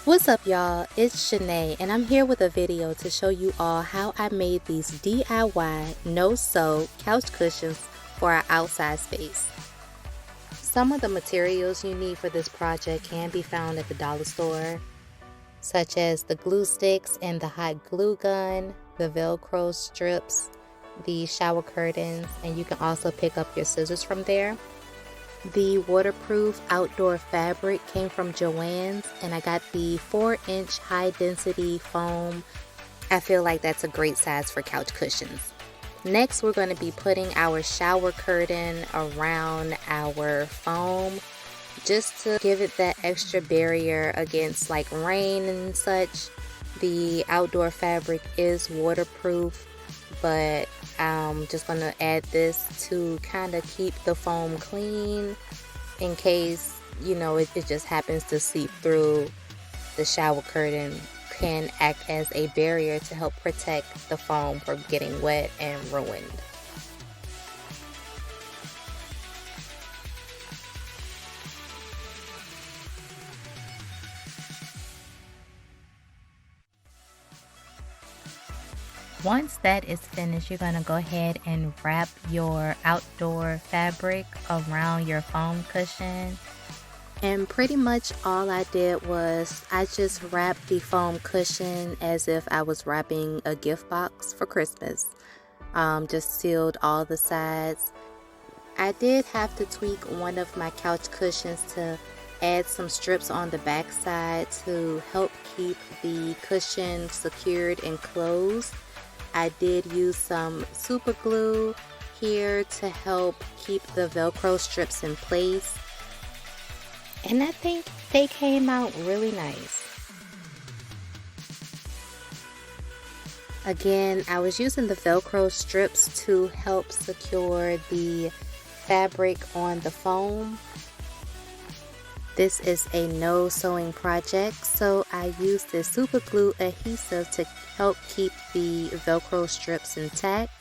What's up, y'all? It's Shanae, and I'm here with a video to show you all how I made these DIY no-sew couch cushions for our outside space. Some of the materials you need for this project can be found at the dollar store, such as the glue sticks and the hot glue gun, the Velcro strips, the shower curtains, and you can also pick up your scissors from there. The waterproof outdoor fabric came from Joanns, and I got the 4-inch high density foam. I feel like that's a great size for couch cushions. Next, we're going to be putting our shower curtain around our foam just to give it that extra barrier against like rain and such. The outdoor fabric is waterproof, but I'm just going to add this to kind of keep the foam clean in case, it just happens to seep through. The shower curtain can act as a barrier to help protect the foam from getting wet and ruined. Once that is finished, you're going to go ahead and wrap your outdoor fabric around your foam cushion. And pretty much all I did was I just wrapped the foam cushion as if I was wrapping a gift box for Christmas. Just sealed all the sides. I did have to tweak one of my couch cushions to add some strips on the back side to help keep the cushion secured and closed. I did use some super glue here to help keep the Velcro strips in place. And I think they came out really nice. Again, I was using the Velcro strips to help secure the fabric on the foam. This is a no sewing project, so I used the super glue adhesive to help keep the Velcro strips intact,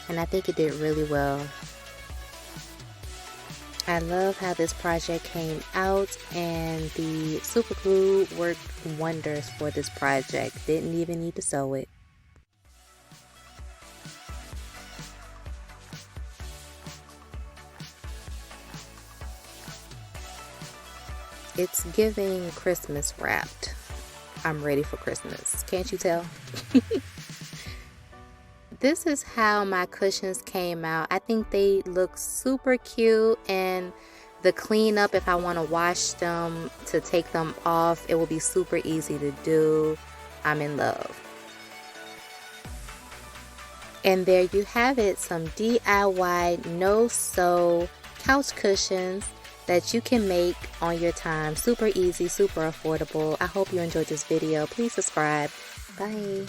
and I think it did really well. I love how this project came out, and the super glue worked wonders for this project. Didn't even need to sew it. It's giving Christmas wrapped. I'm ready for Christmas. Can't you tell? This is how my cushions came out. I think they look super cute, and the cleanup, if I want to wash them, to take them off, it will be super easy to do. I'm in love. And there you have it, some DIY no-sew couch cushions that you can make on your time. Super easy, super affordable. I hope you enjoyed this video. Please subscribe. Bye.